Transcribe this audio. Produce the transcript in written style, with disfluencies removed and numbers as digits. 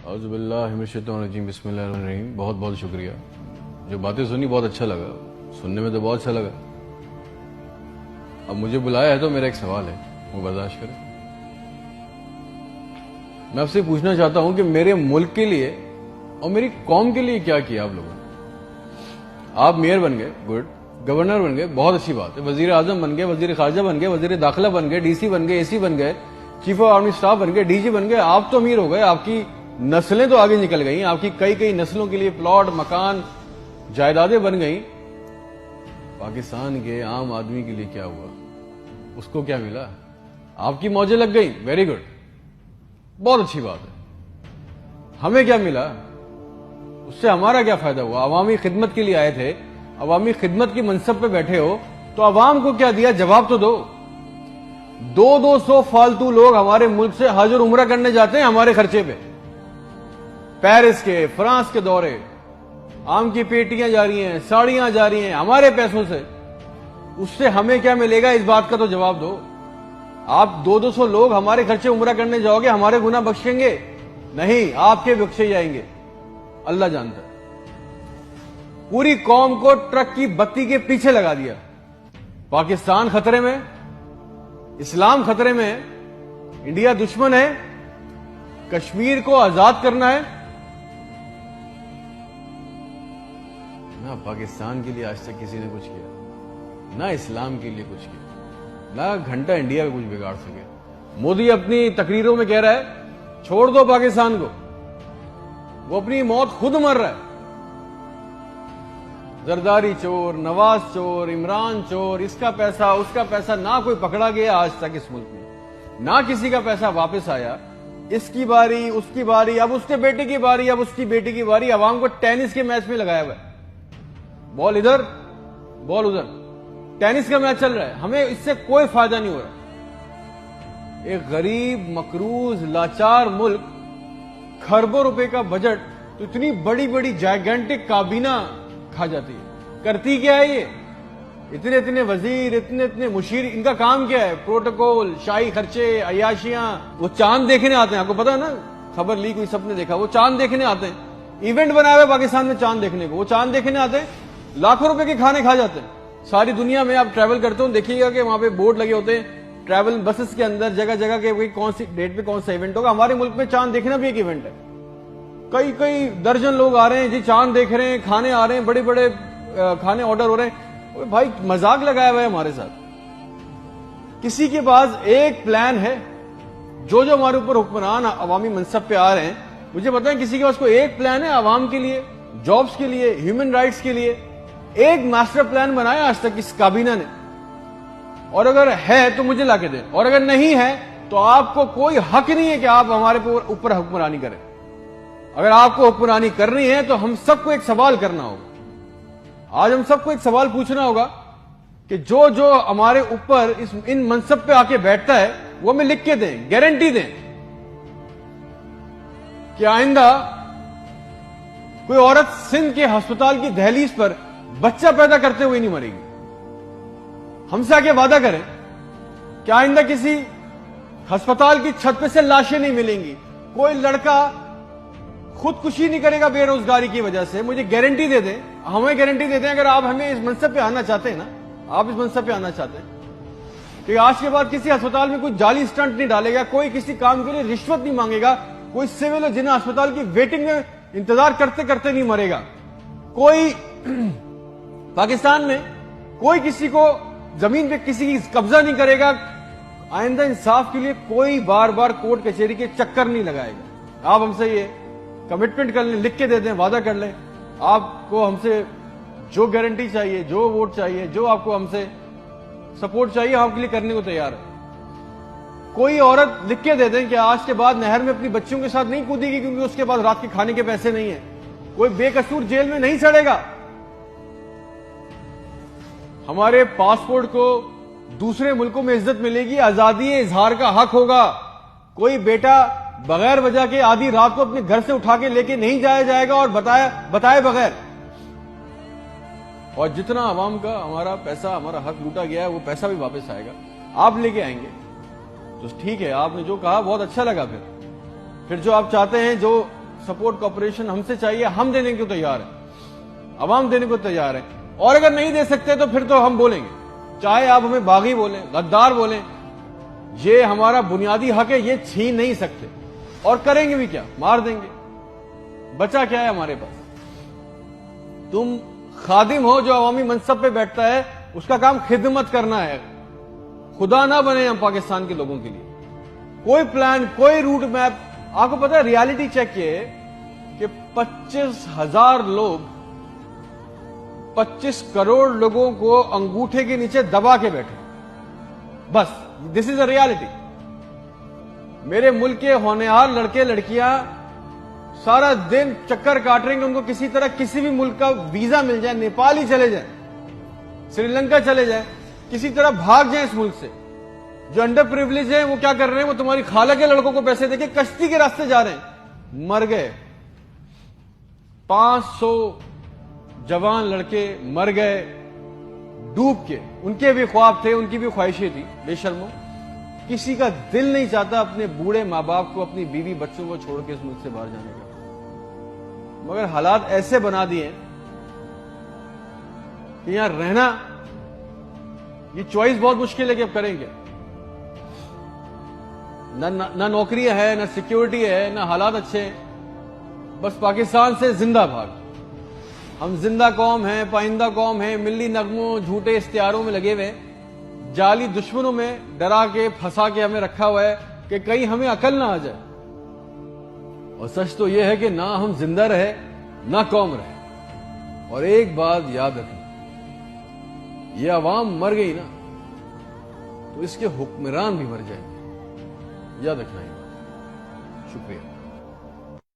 اعوذ باللہ من الشیطان الرجیم، بسم اللہ الرحمن الرحیم۔ بہت بہت شکریہ، جو باتیں سنی بہت اچھا لگا، سننے میں تو بہت اچھا لگا۔ اب مجھے بلایا ہے تو میرا ایک سوال ہے، وہ برداشت کریں۔ میں آپ سے پوچھنا چاہتا ہوں کہ میرے ملک کے لیے اور میری قوم کے لیے کیا کیا آپ لوگوں نے؟ آپ میئر بن گئے، گڈ، گورنر بن گئے، بہت اچھی بات ہے، وزیر اعظم بن گئے، وزیر خارجہ بن گئے، وزیر داخلہ بن گئے، ڈی سی بن گئے، اے سی بن گئے، چیف آف آرمی اسٹاف بن گئے، ڈی جی بن گئے۔ آپ تو امیر ہو گئے، آپ کی نسلیں تو آگے نکل گئیں، آپ کی کئی نسلوں کے لیے پلاٹ، مکان، جائیدادیں بن گئیں۔ پاکستان کے عام آدمی کے لیے کیا ہوا؟ اس کو کیا ملا؟ آپ کی موجیں لگ گئیں، ویری گڈ، بہت اچھی بات ہے۔ ہمیں کیا ملا؟ اس سے ہمارا کیا فائدہ ہوا؟ عوامی خدمت کے لیے آئے تھے، عوامی خدمت کی منصب پہ بیٹھے ہو تو عوام کو کیا دیا؟ جواب تو دو۔ 200 فالتو لوگ ہمارے ملک سے حج اور عمرہ کرنے جاتے ہیں ہمارے خرچے پہ، پیرس کے، فرانس کے دورے، آم کی پیٹیاں جا رہی ہیں، ساڑیاں جا رہی ہیں ہمارے پیسوں سے۔ اس سے ہمیں کیا ملے گا؟ اس بات کا تو جواب دو۔ آپ 200 لوگ ہمارے خرچے عمرہ کرنے جاؤ گے، ہمارے گناہ بخشیں گے؟ نہیں، آپ کے بخشے جائیں گے، اللہ جانتا ہے۔ پوری قوم کو ٹرک کی بتی کے پیچھے لگا دیا۔ پاکستان خطرے میں، اسلام خطرے میں ہے، انڈیا دشمن ہے، کشمیر کو آزاد کرنا ہے۔ نہ پاکستان کے لیے آج تک کسی نے کچھ کیا، نہ اسلام کے لیے کچھ کیا، نہ گھنٹہ انڈیا میں کچھ بگاڑ سکے۔ مودی اپنی تقریروں میں کہہ رہا ہے چھوڑ دو پاکستان کو، وہ اپنی موت خود مر رہا ہے۔ زرداری چور، نواز چور، عمران چور، اس کا پیسہ اس کا پیسہ، نہ کوئی پکڑا گیا آج تک اس ملک میں، نہ کسی کا پیسہ واپس آیا۔ اس کی باری، اس کی باری، اب اس کے بیٹے کی باری، اب اس کی بیٹی کی باری۔ عوام کو ٹینس کے میچ میں لگایا ہوا ہے، بال ادھر بال ادھر، ٹینس کا میچ چل رہا ہے، ہمیں اس سے کوئی فائدہ نہیں ہو رہا۔ ایک غریب، مقروض، لاچار ملک، کھربوں روپے کا بجٹ تو اتنی بڑی بڑی جائگنٹک کابینہ کھا جاتی ہے۔ کرتی کیا ہے یہ؟ اتنے وزیر، اتنے مشیر، ان کا کام کیا ہے؟ پروٹوکول، شاہی خرچے، عیاشیاں۔ وہ چاند دیکھنے آتے ہیں، آپ کو پتا ہے نا، خبر لیک ہوئی، سب نے دیکھا، وہ چاند دیکھنے آتے ہیں، ایونٹ بنایا ہوا ہے پاکستان میں چاند دیکھنے کو، وہ چاند دیکھنے آتے ہیں، لاکھوں روپے کے کھانے کھا جاتے ہیں۔ ساری دنیا میں آپ ٹریول کرتے ہو، دیکھیے گا کہ وہاں پہ بورڈ لگے ہوتے ہیں ٹریول بسز کے اندر، جگہ جگہ کے کون سی ڈیٹ پہ کون سا ایونٹ ہوگا۔ ہمارے ملک میں چاند دیکھنا بھی ایک ایونٹ ہے، کئی درجن لوگ آ رہے ہیں جی، چاند دیکھ رہے ہیں، کھانے آ رہے ہیں، بڑے بڑے کھانے آرڈر ہو رہے ہیں۔ بھائی مذاق لگایا ہوا ہے ہمارے ساتھ۔ کسی کے پاس ایک پلان ہے، جو ہمارے اوپر حکمران عوامی منصب پہ آ رہے ہیں، مجھے بتائیں کسی کے پاس کوئی ایک پلان ہے عوام کے لیے، جابز کے لیے، ہیومن رائٹس کے لیے؟ ایک ماسٹر پلان بنایا آج تک اس کابینہ نے؟ اور اگر ہے تو مجھے لا کے دیں، اور اگر نہیں ہے تو آپ کو کوئی حق نہیں ہے کہ آپ ہمارے اوپر حکمرانی کریں۔ اگر آپ کو حکمرانی کرنی ہے تو ہم سب کو ایک سوال کرنا ہوگا، آج ہم سب کو ایک سوال پوچھنا ہوگا کہ جو ہمارے اوپر ان منصب پہ آ کے بیٹھتا ہے وہ ہمیں لکھ کے دیں، گارنٹی دیں کہ آئندہ کوئی عورت سندھ کے ہسپتال کی دہلیز پر بچہ پیدا کرتے ہوئے نہیں مرے گی۔ ہم سے آ کے وعدہ کریں کہ آئندہ کسی ہسپتال کی چھت پہ سے لاشیں نہیں ملیں گی، کوئی لڑکا خودکشی نہیں کرے گا بے روزگاری کی وجہ سے۔ مجھے گارنٹی دے دیں، ہمیں گارنٹی دے دیں، اگر آپ ہمیں اس منصب پہ آنا چاہتے ہیں نا، آپ اس منصب پہ آنا چاہتے ہیں کہ آج کے بعد کسی ہسپتال میں کوئی جعلی سٹنٹ نہیں ڈالے گا، کوئی کسی کام کے لیے رشوت نہیں مانگے گا، کوئی سول جنہ ہسپتال کی ویٹنگ میں انتظار کرتے کرتے نہیں مرے گا، کوئی پاکستان میں کوئی کسی کو زمین پہ کسی کی قبضہ نہیں کرے گا، آئندہ انصاف کے لیے کوئی بار بار کورٹ کچہری کے چکر نہیں لگائے گا۔ آپ ہم سے یہ کمٹمنٹ کر لیں، لکھ کے دے دیں، وعدہ کر لیں، آپ کو ہم سے جو گارنٹی چاہیے، جو ووٹ چاہیے، جو آپ کو ہم سے سپورٹ چاہیے، ہم آپ کے لیے کرنے کو تیار ہے۔ کوئی عورت لکھ کے دے دیں کہ آج کے بعد نہر میں اپنی بچیوں کے ساتھ نہیں کودے گی کیونکہ اس کے پاس رات کے کھانے کے پیسے نہیں ہیں، کوئی بے قصور جیل میں نہیں سڑے گا، ہمارے پاسپورٹ کو دوسرے ملکوں میں عزت ملے گی، آزادی اظہار کا حق ہوگا، کوئی بیٹا بغیر وجہ کے آدھی رات کو اپنے گھر سے اٹھا کے لے کے نہیں جایا جائے گا اور بتائے بغیر۔ اور جتنا عوام کا ہمارا پیسہ، ہمارا حق لوٹا گیا ہے، وہ پیسہ بھی واپس آئے گا، آپ لے کے آئیں گے تو ٹھیک ہے۔ آپ نے جو کہا بہت اچھا لگا، پھر جو آپ چاہتے ہیں، جو سپورٹ کوپریشن ہم سے چاہیے، ہم دینے کو تیار ہیں، عوام دینے کو تیار ہے، اور اگر نہیں دے سکتے تو پھر تو ہم بولیں گے، چاہے آپ ہمیں باغی بولیں، غدار بولیں، یہ ہمارا بنیادی حق ہے، یہ چھین نہیں سکتے، اور کریں گے بھی کیا، مار دیں گے، بچا کیا ہے ہمارے پاس؟ تم خادم ہو جو عوامی منصب پہ بیٹھتا ہے، اس کا کام خدمت کرنا ہے، خدا نہ بنے ہم پاکستان کے لوگوں کے لیے۔ کوئی پلان، کوئی روٹ میپ، آپ کو پتا ہے ریالٹی چیک یہ کہ 25,000 لوگ 25 کروڑ لوگوں کو انگوٹھے کے نیچے دبا کے بیٹھے، بس دس از اے ریالٹی۔ میرے ملک کے ہونہار لڑکے لڑکیاں سارا دن چکر کاٹ رہے ہیں کہ ان کو کسی طرح کسی بھی ملک کا ویزا مل جائے، نیپال ہی چلے جائیں، سری لنکا چلے جائیں، کسی طرح بھاگ جائیں اس ملک سے۔ جو انڈر پریویلیج ہیں وہ کیا کر رہے ہیں؟ وہ تمہاری خالہ کے لڑکوں کو پیسے دے کے کشتی کے راستے جا رہے ہیں، مر گئے 500 جوان لڑکے مر گئے ڈوب کے، ان کے بھی خواب تھے، ان کی بھی خواہشیں تھی، بے شرمو۔ کسی کا دل نہیں چاہتا اپنے بوڑھے ماں باپ کو، اپنی بیوی بچوں کو چھوڑ کے اس ملک سے باہر جانے کا، مگر حالات ایسے بنا دیے کہ یہاں رہنا، یہ چوائس بہت مشکل ہے کہ اب کریں گے، نہ نوکری ہے، نہ سیکیورٹی ہے، نہ حالات اچھے ہیں، بس پاکستان سے زندہ بھاگ۔ ہم زندہ قوم ہیں، پائندہ قوم ہیں، ملی نغموں جھوٹے اشتہاروں میں لگے ہوئے، جعلی دشمنوں میں ڈرا کے پھنسا کے ہمیں رکھا ہوا ہے کہ کہیں ہمیں عقل نہ آ جائے، اور سچ تو یہ ہے کہ نہ ہم زندہ رہے نہ قوم رہے۔ اور ایک بات یاد رکھیں، یہ عوام مر گئی نا تو اس کے حکمران بھی مر جائیں گے، یاد رکھنا ہے۔ شکریہ۔